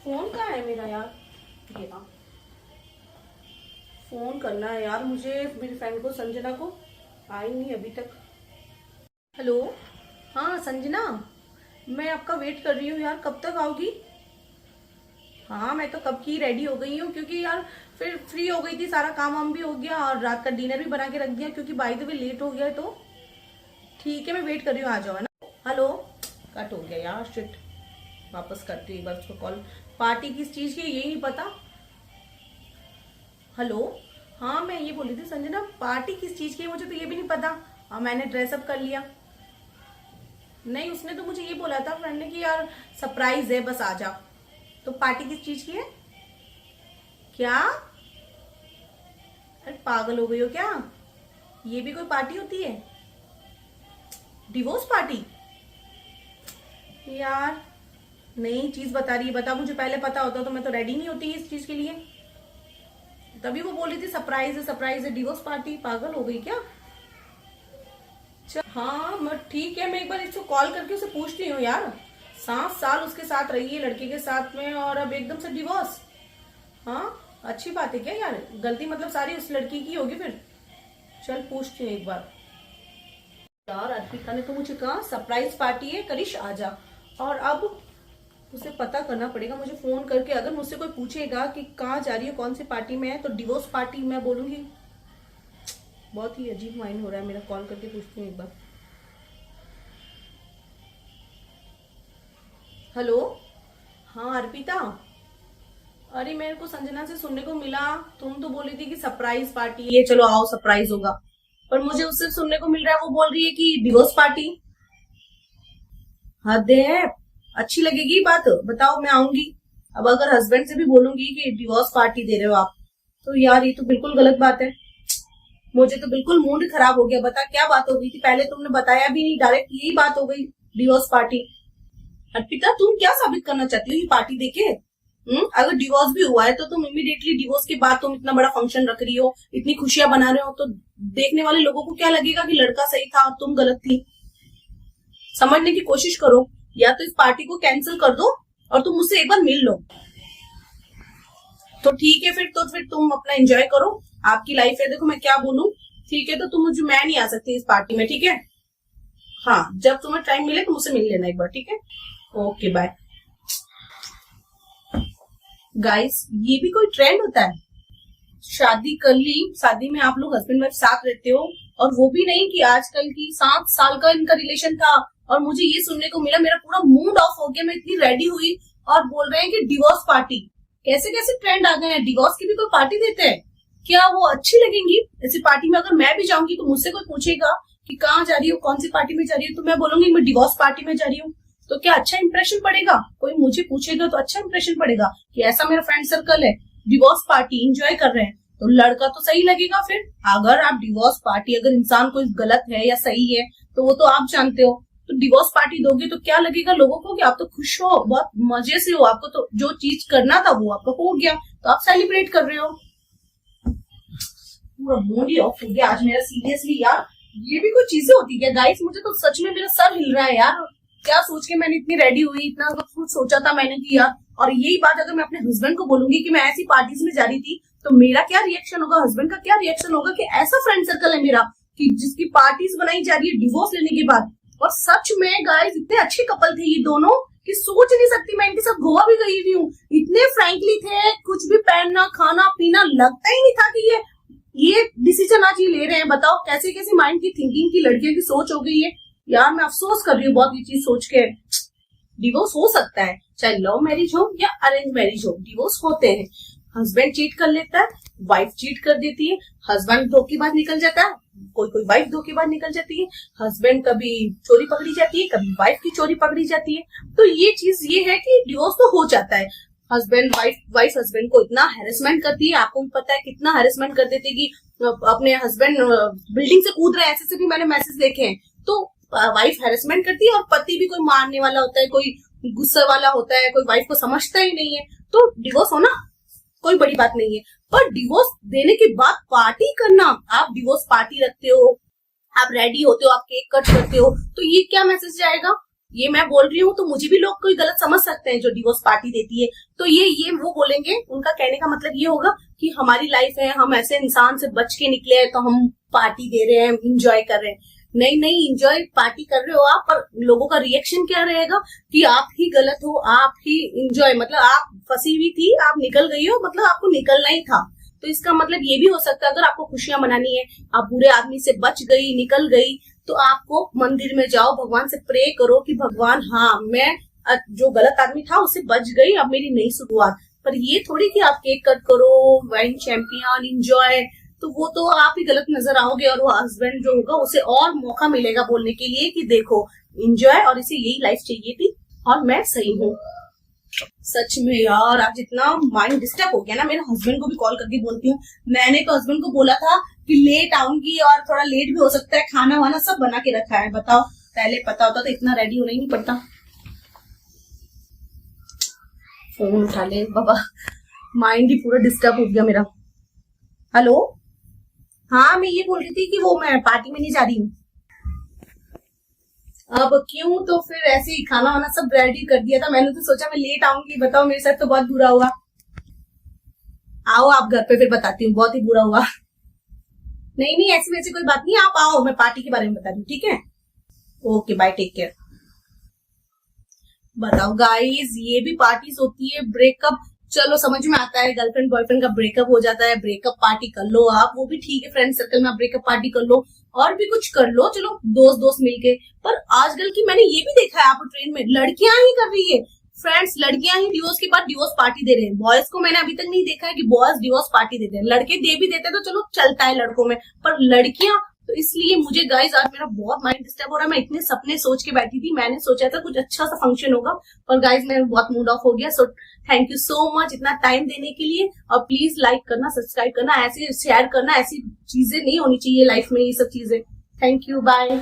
Phone कहाँ है मेरा यार? ये रहा। फोन करना है यार मुझे मेरी फ्रेंड को, संजना को। आई नहीं अभी तक। हेलो। हाँ संजना, मैं आपका वेट कर रही हूँ यार, कब तक आओगी? हाँ मैं तो कब की रेडी हो गई हूँ, क्योंकि यार फिर फ्री हो गई थी, सारा काम वाम भी हो गया और रात का डिनर भी बना के रख दिया, क्योंकि बाय द वे लेट हो गया है। तो ठीक है मैं वेट कर रही हूँ, आ जाओ है ना। हेलो। कट हो गया यार, शिट। वापस करती हूँ एक बार उसको कॉल। पार्टी किस चीज की है यही नहीं पता। हेलो। हाँ मैं ये बोल रही थी संजना, पार्टी किस चीज की है मुझे तो ये भी नहीं पता। हाँ मैंने ड्रेसअप कर लिया। नहीं उसने तो मुझे ये बोला था फ्रेंड ने कि यार सरप्राइज है बस आ जा। तो पार्टी किस चीज की है? क्या? अरे पागल हो गई हो क्या? ये भी कोई पार्टी होती है? Divorce party? यार नई चीज बता रही है, बता, मुझे पहले पता होता तो मैं तो रेडी नहीं होती इस चीज के लिए। तभी वो बोली थी सरप्राइज है सरप्राइज है, डिवोर्स पार्टी? पागल हो गई क्या? हाँ मैं ठीक है, मैं एक बार इसको कॉल करके उसे पूछती हूँ यार। 7 साल उसके साथ रही है लड़के के साथ में और अब एकदम से डिवोर्स। हाँ अच्छी बात है क्या यार? गलती मतलब सारी उस लड़की की होगी फिर। चल पूछती हूँ एक बार। यार अर्पिता ने तो मुझे कहा सरप्राइज पार्टी है, करिश आजा। और अब उसे पता करना पड़ेगा मुझे फोन करके। अगर मुझसे कोई पूछेगा कि कहाँ जा रही है, कौन सी पार्टी में है, तो डिवोर्स पार्टी मैं बोलूंगी। बहुत ही अजीब माइंड हो रहा है मेरा, कॉल करके पूछती हूँ एक बार। हेलो। हाँ अर्पिता। अरे मेरे को संजना से सुनने को मिला, तुम तो बोली थी कि सरप्राइज पार्टी है, चलो आओ सरप्राइज होगा। पर मुझे उससे सुनने को मिल रहा है वो बोल रही है कि डिवोर्स पार्टी। हद है। अच्छी लगेगी बात, बताओ मैं आऊंगी। अब अगर हस्बैंड से भी बोलूंगी कि डिवोर्स पार्टी दे रहे हो आप, तो यार ये तो बिल्कुल गलत बात है। मुझे तो बिल्कुल मूड खराब हो गया। बता क्या बात हो गई थी? पहले तुमने बताया भी नहीं, डायरेक्ट यही बात हो गई, डिवोर्स पार्टी। अर्पिता तुम क्या साबित करना चाहती हो ये पार्टी देके? अगर डिवोर्स भी हुआ है तो तुम इमीडिएटली डिवोर्स के बाद तुम इतना बड़ा फंक्शन रख रही हो, इतनी खुशियां बना रहे हो, तो देखने वाले लोगों को क्या लगेगा कि लड़का सही था और तुम गलत थी। समझने की कोशिश करो, या तो इस पार्टी को कैंसिल कर दो और तुम मुझसे एक बार मिल लो। तो ठीक है फिर, तो फिर तुम अपना एंजॉय करो, आपकी लाइफ है, देखो मैं क्या बोलूं। ठीक है तो तुम मुझे, मैं नहीं आ सकती इस पार्टी में, ठीक है? हाँ जब तुम्हें टाइम मिले तो मुझसे मिल लेना एक बार, ठीक है? Okay bye. गाइस ये भी कोई ट्रेंड होता है? शादी कर ली, शादी में आप लोग हस्बैंड वाइफ साथ रहते हो, और वो भी नहीं कि आजकल की 7 साल का इनका रिलेशन था, और मुझे ये सुनने को मिला, मेरा पूरा मूड ऑफ हो गया। मैं इतनी रेडी हुई और बोल रहे हैं कि डिवोर्स पार्टी। कैसे कैसे ट्रेंड आ गए हैं, डिवोर्स की भी कोई पार्टी देते हैं क्या? वो अच्छी लगेंगी ऐसी पार्टी में? अगर मैं भी जाऊंगी तो मुझसे कोई पूछेगा कि कहाँ जा रही हो, कौन सी पार्टी में जा रही हो, तो मैं बोलूंगी मैं डिवोर्स पार्टी में जा रही हूँ। तो क्या अच्छा इंप्रेशन पड़ेगा? कोई मुझे पूछेगा तो अच्छा इंप्रेशन पड़ेगा कि ऐसा मेरा फ्रेंड सर्कल है, डिवोर्स पार्टी एंजॉय कर रहे हैं, तो लड़का तो सही लगेगा फिर। अगर आप डिवोर्स पार्टी, अगर इंसान कोई गलत है या सही है तो वो तो आप जानते हो, तो डिवोर्स पार्टी दोगे तो क्या लगेगा लोगों को कि आप तो खुश हो, बहुत मजे से हो, आपको तो जो चीज करना था वो आपको हो गया, तो आप सेलिब्रेट कर रहे हो। पूरा मूड ही ऑफ हो गया आज मेरा, सीरियसली यार। ये भी कोई चीजें होती है गाइस? मुझे तो सच में मेरा सर हिल रहा है यार। क्या सोच के मैंने इतनी रेडी हुई, इतना कुछ सोचा था मैंने कि यार, और यही बात अगर मैं अपने हस्बैंड को बोलूंगी कि मैं ऐसी पार्टीज में जा रही थी, तो मेरा क्या रिएक्शन होगा, हस्बैंड का क्या रिएक्शन होगा कि ऐसा फ्रेंड सर्कल है मेरा कि जिसकी पार्टीज बनाई जा रही है डिवोर्स लेने के बाद। और सच में गाइस इतने अच्छे कपल थे ये दोनों कि सोच नहीं सकती, मैं इनके साथ गोवा भी गई हुई हूँ। इतने फ्रैंकली थे, कुछ भी पहनना खाना पीना लगता ही नहीं था कि ये डिसीजन आज ये ले रहे हैं। बताओ कैसे कैसे माइंड की थिंकिंग की लड़कियों की सोच हो गई है यार। मैं अफसोस कर रही हूँ बहुत ये चीज सोच के। डिवोर्स हो सकता है, चाहे लव मैरिज हो या अरेंज मैरिज हो, डिवोर्स होते हैं। हस्बैंड चीट कर लेता है, वाइफ चीट कर देती है, हस्बैंड धोखेबाज निकल जाता है, कोई कोई वाइफ धोखेबाज निकल जाती है, हस्बैंड कभी चोरी पकड़ी जाती है, कभी वाइफ की चोरी पकड़ी जाती है। तो ये चीज ये है कि डिवोर्स तो हो जाता है। हस्बैंड वाइफ हस्बैंड को इतना हैरेसमेंट करती है, आपको भी पता है कितना हैरेसमेंट कर देती है कि अपने हस्बैंड बिल्डिंग से कूद रहे हैं, ऐसे से भी मैंने मैसेज देखे हैं। तो वाइफ हैरेसमेंट करती है और पति भी कोई मारने वाला होता है, कोई गुस्से वाला होता है, कोई वाइफ को समझता ही नहीं है। तो डिवोर्स होना कोई बड़ी बात नहीं है, पर डिवोर्स देने के बाद पार्टी करना, आप डिवोर्स पार्टी रखते हो, आप रेडी होते हो, आप केक कट करते हो, तो ये क्या मैसेज जाएगा? ये मैं बोल रही हूँ तो मुझे भी लोग कोई गलत समझ सकते हैं जो डिवोर्स पार्टी देती है। तो ये वो बोलेंगे, उनका कहने का मतलब ये होगा कि हमारी लाइफ है, हम ऐसे इंसान से बच के निकले हैं तो हम पार्टी दे रहे हैं, इंजॉय कर रहे हैं। नहीं नहीं, इंजॉय पार्टी कर रहे हो आप, पर लोगों का रिएक्शन क्या रहेगा कि आप ही गलत हो, आप ही इंजॉय, मतलब आप फंसी हुई थी, आप निकल गई हो, मतलब आपको निकलना ही था। तो इसका मतलब ये भी हो सकता है अगर आपको खुशियां मनानी है, आप बुरे आदमी से बच गई, निकल गई, तो आपको मंदिर में जाओ, भगवान से प्रे करो कि भगवान हाँ मैं जो गलत आदमी था उससे बच गई, अब मेरी नई शुरुआत। पर ये थोड़ी कि आप केक कट करो, वाइन चैंपियन इंजॉय, तो वो तो आप ही गलत नजर आओगे और वो हस्बैंड जो होगा उसे और मौका मिलेगा बोलने के लिए कि देखो इंजॉय और इसे यही लाइफ चाहिए थी और मैं सही हूँ। सच में यार आज इतना माइंड डिस्टर्ब हो गया ना, मेरे हस्बैंड को भी कॉल करके बोलती हूँ। मैंने तो हस्बैंड को बोला था कि लेट आऊंगी और थोड़ा लेट भी हो सकता है, खाना वाना सब बना के रखा है। बताओ, पहले पता होता तो इतना रेडी होना ही नहीं पड़ता। फोन उठा ले बाबा, माइंड ही पूरा डिस्टर्ब हो गया मेरा। हेलो, हाँ मैं ये बोल रही थी कि वो मैं पार्टी में नहीं जा रही हूँ। अब क्यों? तो फिर ऐसे ही खाना वाना सब रेडी कर दिया था, मैंने तो सोचा मैं लेट आऊंगी। बताओ, मेरे साथ तो बहुत बुरा हुआ। आओ आप घर पे, फिर बताती हूँ, बहुत ही बुरा हुआ। नहीं नहीं, ऐसी वैसी कोई बात नहीं, आप आओ, मैं पार्टी के बारे में बता रही हूँ, ठीक है? Okay bye, take care. बताओ गाइस, ये भी पार्टीज होती है, ब्रेकअप, चलो समझ में आता है, गर्लफ्रेंड बॉयफ्रेंड का ब्रेकअप हो जाता है, ब्रेकअप पार्टी कर लो आप, वो भी ठीक है, फ्रेंड सर्कल में आप ब्रेकअप पार्टी कर लो, और भी कुछ कर लो, चलो दोस्त दोस्त मिलके। पर आजकल की मैंने ये भी देखा है, आप ट्रेन में लड़कियां ही कर रही है, फ्रेंड्स, लड़कियां ही डिवोर्स के बाद डिवोर्स पार्टी दे रहे हैं। बॉयज को मैंने अभी तक नहीं देखा है कि बॉयज डिवोर्स पार्टी देते हैं। लड़के दे भी देते हैं तो चलो चलता है लड़कों में, पर लड़कियां, तो इसलिए मुझे गाइस आज मेरा बहुत माइंड डिस्टर्ब हो रहा है। मैं इतने सपने सोच के बैठी थी, मैंने सोचा था कुछ अच्छा सा फंक्शन होगा, पर गाइस मेरा बहुत मूड ऑफ हो गया। So thank you so much इतना टाइम देने के लिए, और प्लीज लाइक करना, सब्सक्राइब करना, ऐसे शेयर करना, ऐसी चीजें नहीं होनी चाहिए लाइफ में, ये सब चीजें। Thank you, bye.